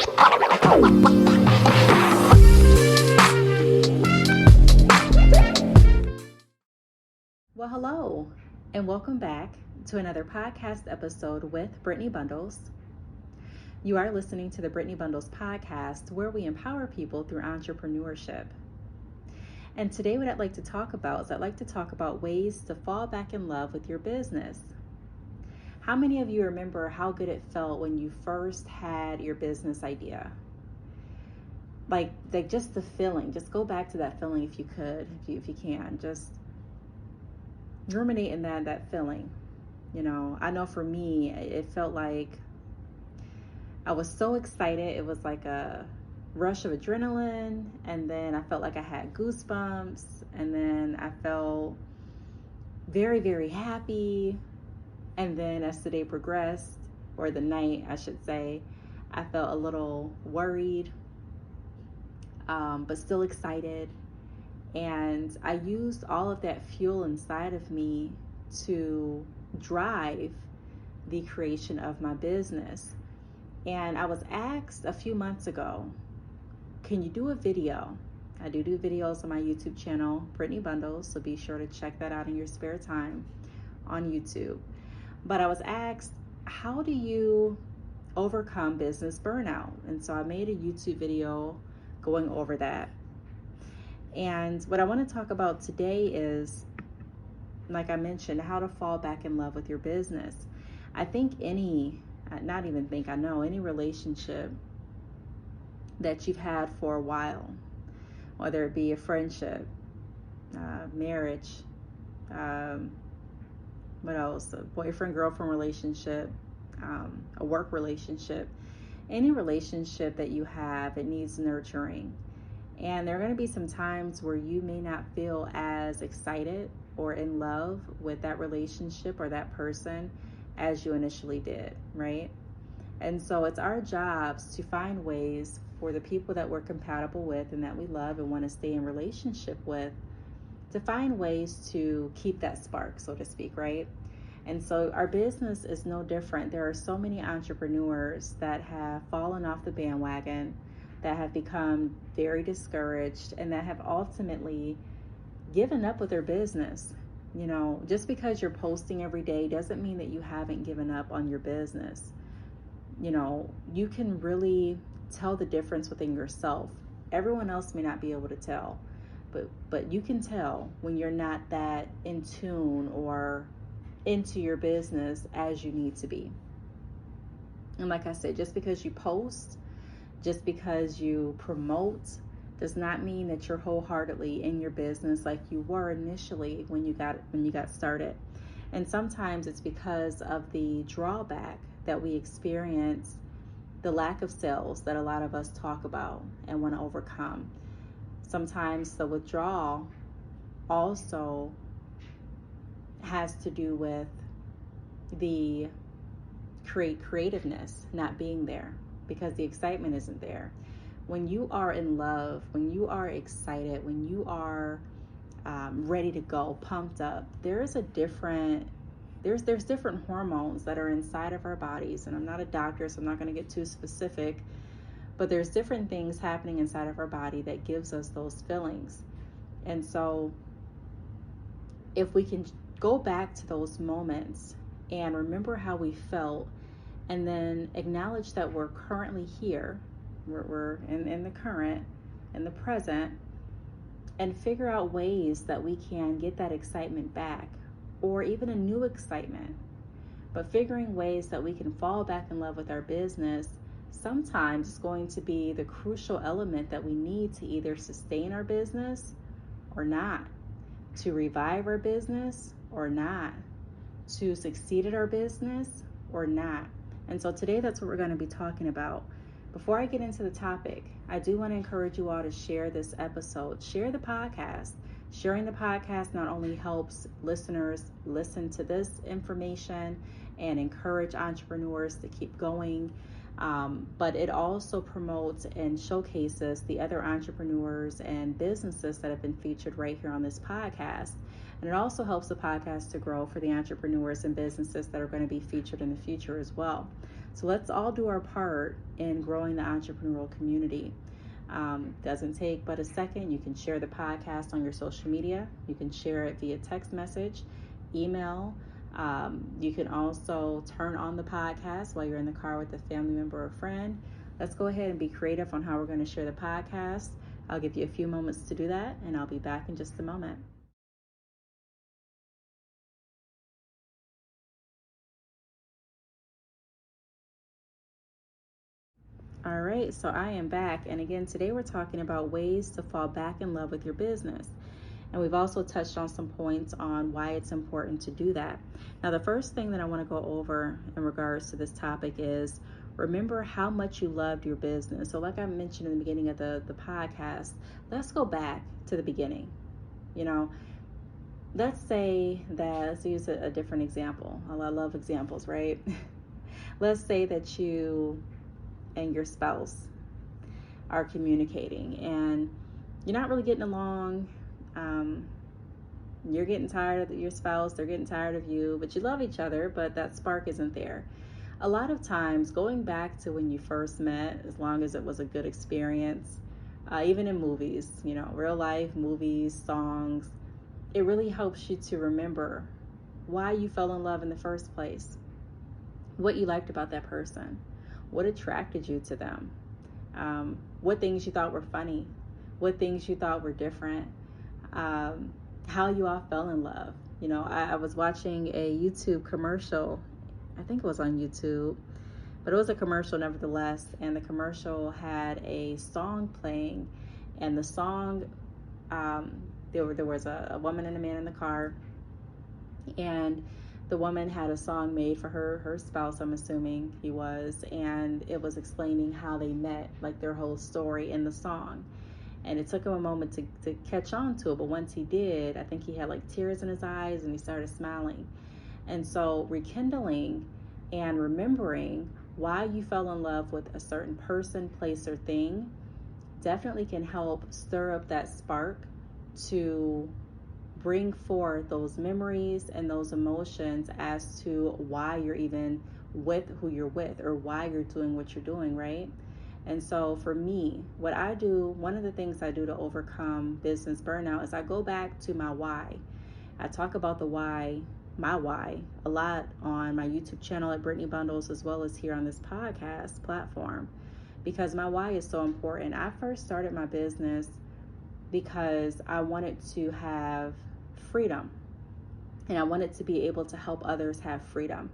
Well, hello, and welcome back to another podcast episode with Brittney Bundles. You are listening to the Brittney Bundles podcast, where we empower people through entrepreneurship. And today what I'd like to talk about ways to fall back in love with your business. How many of you remember how good it felt when you first had your business idea? Like just the feeling, just go back to that feeling if you could, if you can, just ruminate in that feeling. You know, I know for me, it felt like I was so excited. It was like a rush of adrenaline, and then I felt like I had goosebumps, and then I felt very, very happy. And then as the day progressed, or the night, I should say, I felt a little worried, but still excited. And I used all of that fuel inside of me to drive the creation of my business. And I was asked a few months ago, can you do a video? I do videos on my YouTube channel, Brittney Bundles, so be sure to check that out in your spare time on YouTube. But I was asked, how do you overcome business burnout? And so I made a YouTube video going over that. And what I want to talk about today is, like I mentioned, how to fall back in love with your business. I think any relationship that you've had for a while, whether it be a friendship, marriage, what else, a boyfriend-girlfriend relationship, a work relationship, any relationship that you have, it needs nurturing. And there are going to be some times where you may not feel as excited or in love with that relationship or that person as you initially did, right? And so it's our jobs to find ways for the people that we're compatible with and that we love and want to stay in relationship with, to find ways to keep that spark, so to speak, right? And so our business is no different. There are so many entrepreneurs that have fallen off the bandwagon, that have become very discouraged, and that have ultimately given up with their business. You know, just because you're posting every day doesn't mean that you haven't given up on your business. You know, you can really tell the difference within yourself. Everyone else may not be able to tell, but you can tell when you're not that in tune or into your business as you need to be. And like I said, just because you post, just because you promote, does not mean that you're wholeheartedly in your business like you were initially when you got started. And sometimes it's because of the drawback that we experience, the lack of sales that a lot of us talk about and want to overcome. Sometimes the withdrawal also has to do with the creativeness not being there, because the excitement isn't there. When you are in love, when you are excited, when you are ready to go, pumped up, there's different hormones that are inside of our bodies. And I'm not a doctor, so I'm not going to get too specific, but there's different things happening inside of our body that gives us those feelings. And so if we can go back to those moments and remember how we felt, and then acknowledge that we're currently here, we're in the current, in the present, and figure out ways that we can get that excitement back, or even a new excitement. But figuring ways that we can fall back in love with our business sometimes is going to be the crucial element that we need to either sustain our business or not, to revive our business or not, to succeed at our business or not. And so today, that's what we're going to be talking about. Before I get into the topic, I do want to encourage you all to share this episode. Share the podcast. Sharing the podcast not only helps listeners listen to this information and encourage entrepreneurs to keep going, but it also promotes and showcases the other entrepreneurs and businesses that have been featured right here on this podcast. And it also helps the podcast to grow for the entrepreneurs and businesses that are going to be featured in the future as well. So let's all do our part in growing the entrepreneurial community. Doesn't take but a second. You can share the podcast on your social media. You can share it via text message, email. You can also turn on the podcast while you're in the car with a family member or friend. Let's go ahead and be creative on how we're going to share the podcast. I'll give you a few moments to do that, and I'll be back in just a moment. All right, so I am back. And again, today we're talking about ways to fall back in love with your business. And we've also touched on some points on why it's important to do that. Now, the first thing that I want to go over in regards to this topic is remember how much you loved your business. So like I mentioned in the beginning of the podcast, let's go back to the beginning. You know, let's say that, let's use a different example. I love examples, right? Let's say that you and your spouse are communicating and you're not really getting along. You're getting tired of your spouse, they're getting tired of you, but you love each other, but that spark isn't there. A lot of times, going back to when you first met, as long as it was a good experience, even in movies, you know, real life movies, songs, it really helps you to remember why you fell in love in the first place, what you liked about that person, what attracted you to them, what things you thought were funny, what things you thought were different, how you all fell in love. You know, I was watching a YouTube commercial. I think it was on YouTube, but it was a commercial nevertheless. And the commercial had a song playing, and the song, there was a woman and a man in the car, and the woman had a song made for her spouse, I'm assuming he was, and it was explaining how they met, like their whole story in the song. And it took him a moment to catch on to it, but once he did, I think he had like tears in his eyes and he started smiling. And so rekindling and remembering why you fell in love with a certain person, place, or thing definitely can help stir up that spark to bring forth those memories and those emotions as to why you're even with who you're with or why you're doing what you're doing, right? And so for me, what I do, one of the things I do to overcome business burnout is I go back to my why. I talk about the why, my why, a lot on my YouTube channel at Brittney Bundles, as well as here on this podcast platform, because my why is so important. I first started my business because I wanted to have freedom, and I wanted to be able to help others have freedom.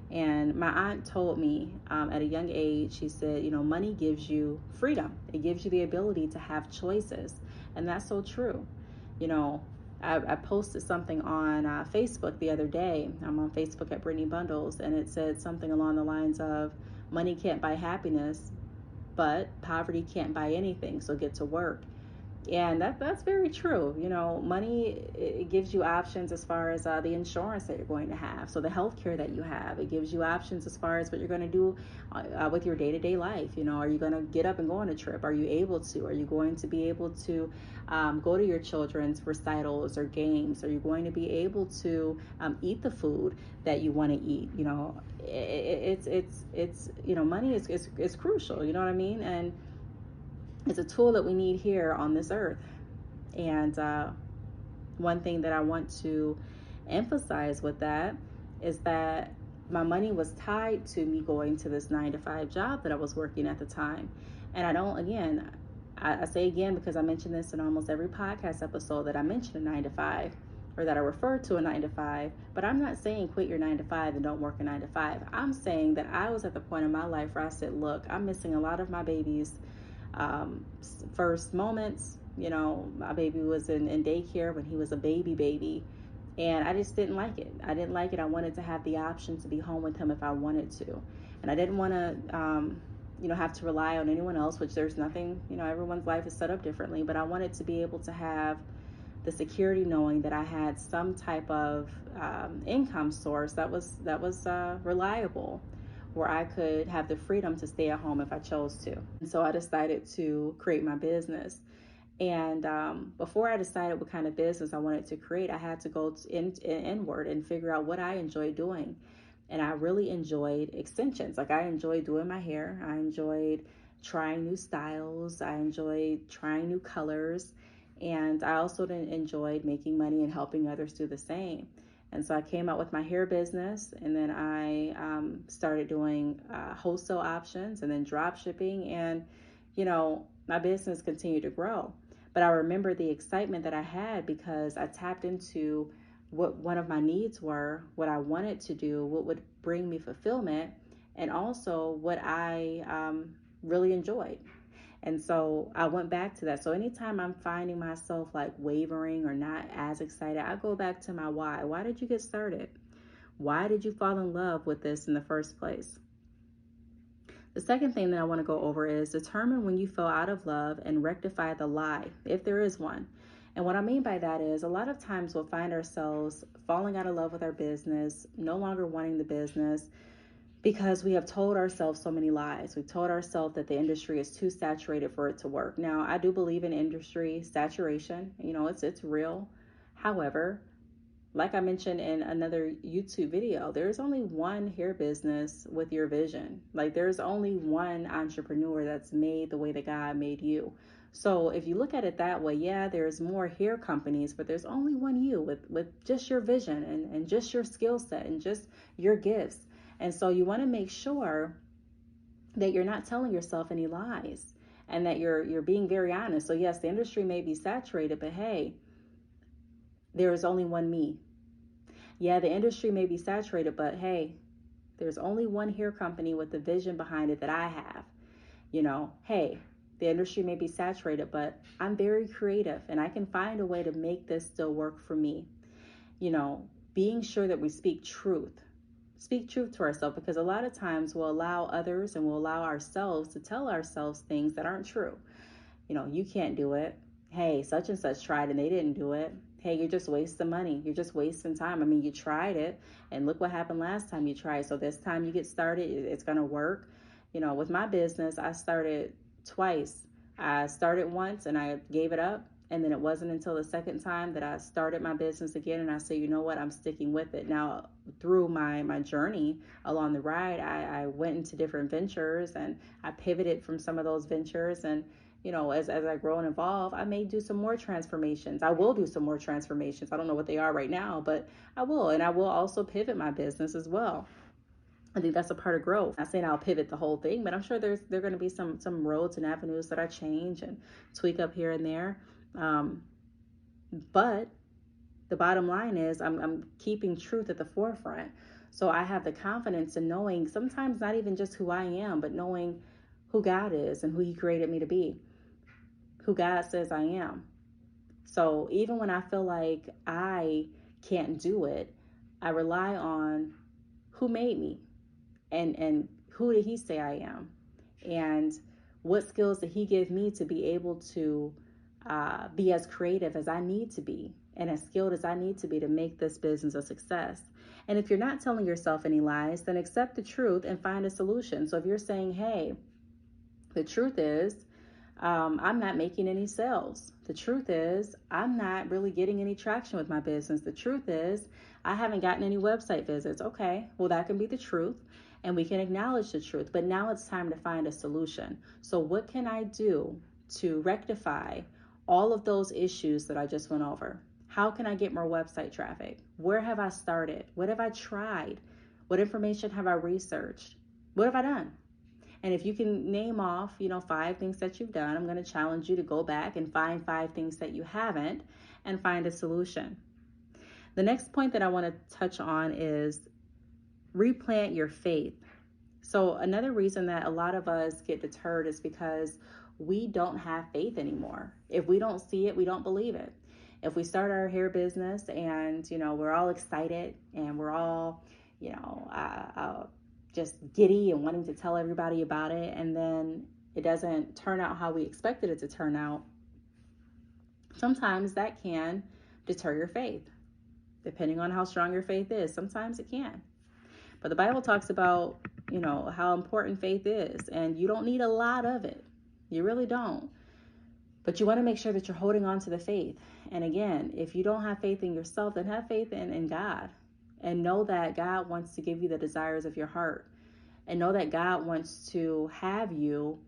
And my aunt told me at a young age, she said, you know, money gives you freedom. It gives you the ability to have choices. And that's so true. You know, I posted something on Facebook the other day. I'm on Facebook at Brittney Bundles, and it said something along the lines of, money can't buy happiness, but poverty can't buy anything, so get to work. And that's very true. You know, money, it gives you options as far as the insurance that you're going to have. So the health care that you have, it gives you options as far as what you're going to do with your day-to-day life. You know, are you going to get up and go on a trip? Are you able to? Are you going to be able to go to your children's recitals or games? Are you going to be able to eat the food that you want to eat? You know, it's you know, money is crucial. You know what I mean? And it's a tool that we need here on this earth. And one thing that I want to emphasize with that is that my money was tied to me going to this 9-to-5 job that I was working at the time. And I don't, again, I say again, because I mention this in almost every podcast episode that I mention a 9-to-5 or that I refer to a 9-to-5, but I'm not saying quit your 9-to-5 and don't work a 9-to-5. I'm saying that I was at the point in my life where I said, look, I'm missing a lot of my baby's first moments. You know, my baby was in daycare when he was a baby, and I just didn't like it. I wanted to have the option to be home with him if I wanted to, and I didn't want to you know, have to rely on anyone else, which there's nothing, you know, everyone's life is set up differently, but I wanted to be able to have the security knowing that I had some type of income source that was reliable, where I could have the freedom to stay at home if I chose to. And so I decided to create my business. And before I decided what kind of business I wanted to create, I had to go inward and figure out what I enjoy doing. And I really enjoyed extensions. Like, I enjoyed doing my hair. I enjoyed trying new styles. I enjoyed trying new colors. And I also enjoyed making money and helping others do the same. And so I came out with my hair business, and then I started doing wholesale options and then drop shipping. And, my business continued to grow. But I remember the excitement that I had because I tapped into what one of my needs were, what I wanted to do, what would bring me fulfillment, and also what I really enjoyed. And so I went back to that. So anytime I'm finding myself like wavering or not as excited, I go back to my why. Why did you get started? Why did you fall in love with this in the first place? The second thing that I want to go over is determine when you fell out of love and rectify the lie, if there is one. And what I mean by that is a lot of times we'll find ourselves falling out of love with our business, no longer wanting the business, because we have told ourselves so many lies. We've told ourselves that the industry is too saturated for it to work. Now, I do believe in industry saturation. It's real. However, like I mentioned in another YouTube video, there's only one hair business with your vision. Like, there's only one entrepreneur that's made the way that God made you. So if you look at it that way, yeah, there's more hair companies, but there's only one you with just your vision and just your skill set and just your gifts. And so you want to make sure that you're not telling yourself any lies and that you're being very honest. So yes, the industry may be saturated, but hey, there is only one me. Yeah, the industry may be saturated, but hey, there's only one hair company with the vision behind it that I have. Hey, the industry may be saturated, but I'm very creative and I can find a way to make this still work for me. Being sure that we speak truth to ourselves, because a lot of times we'll allow others and we'll allow ourselves to tell ourselves things that aren't true. You can't do it. Hey, such and such tried and they didn't do it. Hey, you're just wasting money. You're just wasting time. I mean, you tried it and look what happened last time you tried. So this time you get started, it's going to work. With my business, I started twice. I started once and I gave it up. And then it wasn't until the second time that I started my business again. And I said, you know what, I'm sticking with it. Now, through my journey along the ride, I went into different ventures and I pivoted from some of those ventures. And as I grow and evolve, I may do some more transformations. I will do some more transformations. I don't know what they are right now, but I will. And I will also pivot my business as well. I think that's a part of growth. I'm not saying I'll pivot the whole thing, but I'm sure there are going to be some roads and avenues that I change and tweak up here and there. But the bottom line is I'm keeping truth at the forefront. So I have the confidence in knowing sometimes not even just who I am, but knowing who God is and who He created me to be, who God says I am. So even when I feel like I can't do it, I rely on who made me and who did He say I am, and what skills did He give me to be able to be as creative as I need to be and as skilled as I need to be to make this business a success. And if you're not telling yourself any lies, then accept the truth and find a solution. So if you're saying, hey, the truth is, I'm not making any sales. The truth is, I'm not really getting any traction with my business. The truth is, I haven't gotten any website visits. Okay, well, that can be the truth, and we can acknowledge the truth. But now it's time to find a solution. So what can I do to rectify all of those issues that I just went over? How can I get more website traffic? Where have I started? What have I tried? What information have I researched? What have I done? And if you can name off, 5 things that you've done, I'm going to challenge you to go back and find 5 things that you haven't and find a solution. The next point that I want to touch on is replant your faith. So another reason that a lot of us get deterred is because we don't have faith anymore. If we don't see it, we don't believe it. If we start our hair business and, we're all excited and we're all, just giddy and wanting to tell everybody about it, and then it doesn't turn out how we expected it to turn out, sometimes that can deter your faith. Depending on how strong your faith is, sometimes it can. But the Bible talks about, how important faith is, and you don't need a lot of it. You really don't. But you want to make sure that you're holding on to the faith. And again, if you don't have faith in yourself, then have faith in God. and know that God wants to give you the desires of your heart, and know that God wants to have you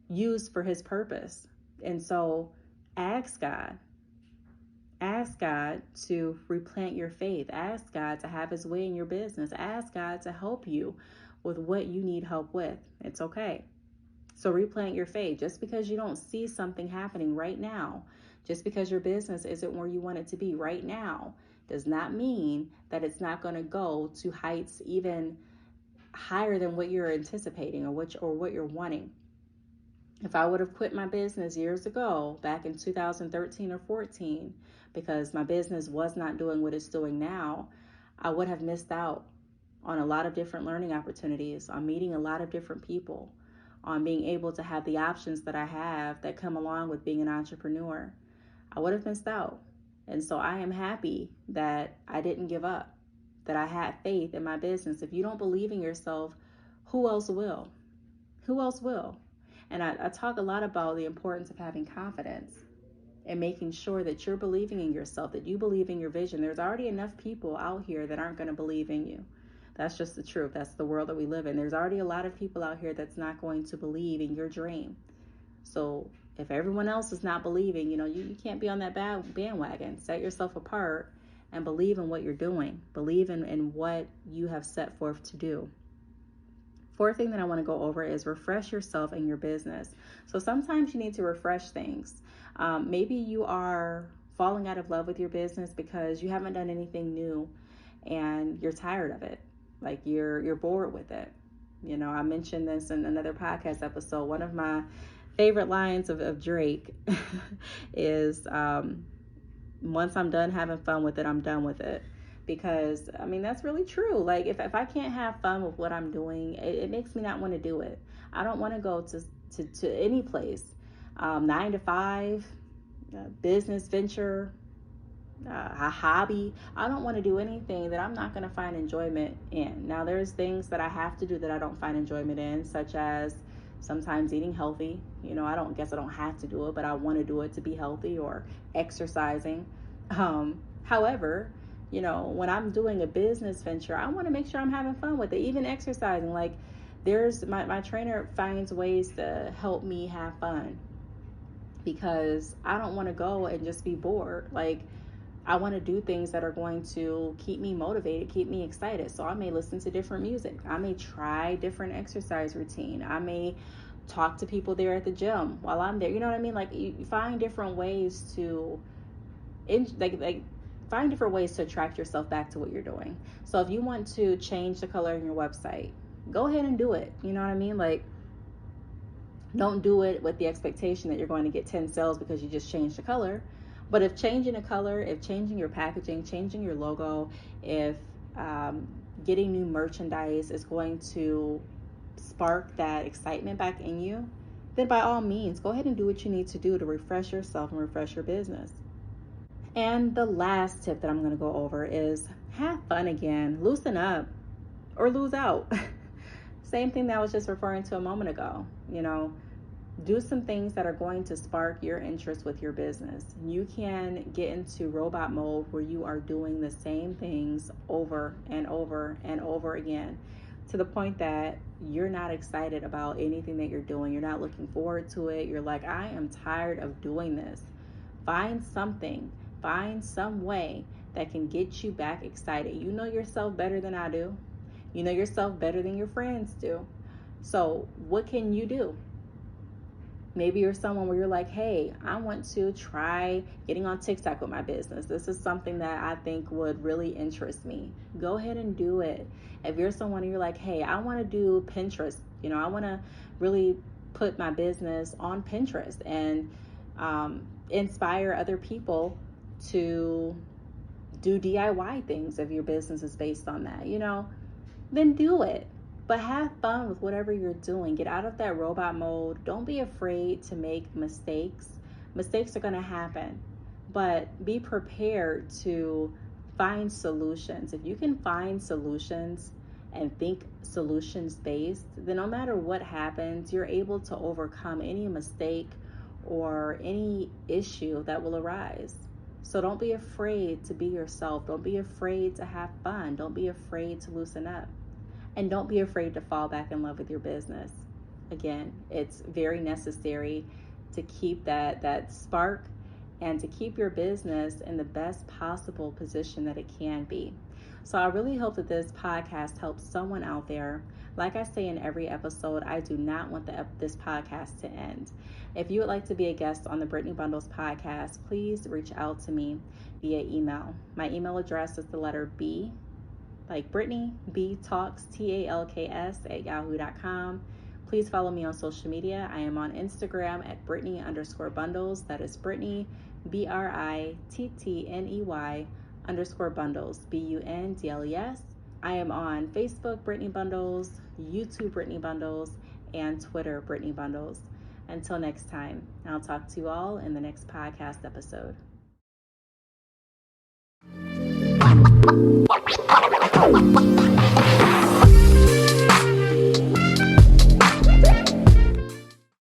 used for his purpose. And so ask God to replant your faith. Ask God to have his way in your business. Ask God to help you with what you need help with. It's okay. So replant your faith. Just because you don't see something happening right now, just because your business isn't where you want it to be right now, does not mean that it's not going to go to heights even higher than what you're anticipating or what you're wanting. If I would have quit my business years ago, back in 2013 or 14, because my business was not doing what it's doing now, I would have missed out on a lot of different learning opportunities, on meeting a lot of different people, on being able to have the options that I have that come along with being an entrepreneur. I would have missed out. And so I am happy that I didn't give up, that I had faith in my business. If you don't believe in yourself, who else will? Who else will? And I talk a lot about the importance of having confidence and making sure that you're believing in yourself, that you believe in your vision. There's already enough people out here that aren't going to believe in you. That's just the truth. That's the world that we live in. There's already a lot of people out here that's not going to believe in your dream. So if everyone else is not believing, you can't be on that bandwagon. Set yourself apart and believe in what you're doing. Believe in what you have set forth to do. Fourth thing that I want to go over is refresh yourself in your business. So sometimes you need to refresh things. Maybe you are falling out of love with your business because you haven't done anything new and you're tired of it. Like you're bored with it. I mentioned this in another podcast episode. One of my favorite lines of Drake is, once I'm done having fun with it, I'm done with it. Because, that's really true. Like, if I can't have fun with what I'm doing, it makes me not want to do it. I don't want to go to any place, 9 to 5, business venture, a hobby. I don't want to do anything that I'm not going to find enjoyment in. Now, there's things that I have to do that I don't find enjoyment in, such as sometimes eating healthy. I don't have to do it, but I want to do it to be healthy, or exercising. However, when I'm doing a business venture, I want to make sure I'm having fun with it, even exercising. Like, there's my trainer finds ways to help me have fun, because I don't want to go and just be bored. Like, I want to do things that are going to keep me motivated, keep me excited. So I may listen to different music. I may try different exercise routine. I may talk to people there at the gym while I'm there. You know what I mean? Like, you find different ways to find different ways to attract yourself back to what you're doing. So if you want to change the color in your website, go ahead and do it. You know what I mean? Like, don't do it with the expectation that you're going to get 10 sales because you just changed the color. But if changing the color, if changing your packaging, changing your logo, if getting new merchandise is going to spark that excitement back in you, then by all means, go ahead and do what you need to do to refresh yourself and refresh your business. And the last tip that I'm going to go over is have fun again. Loosen up or lose out. Same thing that I was just referring to a moment ago. Do some things that are going to spark your interest with your business. You can get into robot mode where you are doing the same things over and over and over again, to the point that you're not excited about anything that you're doing. You're not looking forward to it. You're like, I am tired of doing this. Find some way that can get you back excited. You know yourself better than I do. You know yourself better than your friends do. So what can you do? Maybe you're someone where you're like, hey, I want to try getting on TikTok with my business. This is something that I think would really interest me. Go ahead and do it. If you're someone and you're like, hey, I want to do Pinterest. I want to really put my business on Pinterest and inspire other people to do DIY things. If your business is based on that, then do it. But have fun with whatever you're doing. Get out of that robot mode. Don't be afraid to make mistakes. Mistakes are going to happen, but be prepared to find solutions. If you can find solutions and think solutions based, then no matter what happens, you're able to overcome any mistake or any issue that will arise. So don't be afraid to be yourself. Don't be afraid to have fun. Don't be afraid to loosen up. And don't be afraid to fall back in love with your business. Again, it's very necessary to keep that spark and to keep your business in the best possible position that it can be. So I really hope that this podcast helps someone out there. Like I say in every episode, I do not want this podcast to end. If you would like to be a guest on the Brittney Bundles podcast, please reach out to me via email. My email address is the letter B, like Brittney, Btalks, Talks @yahoo.com. Please follow me on social media. I am on Instagram at Brittney_bundles. That is Brittney, BRITTNEY _bundles, BUNDLES. I am on Facebook, Brittney Bundles, YouTube, Brittney Bundles, and Twitter, Brittney Bundles. Until next time, I'll talk to you all in the next podcast episode.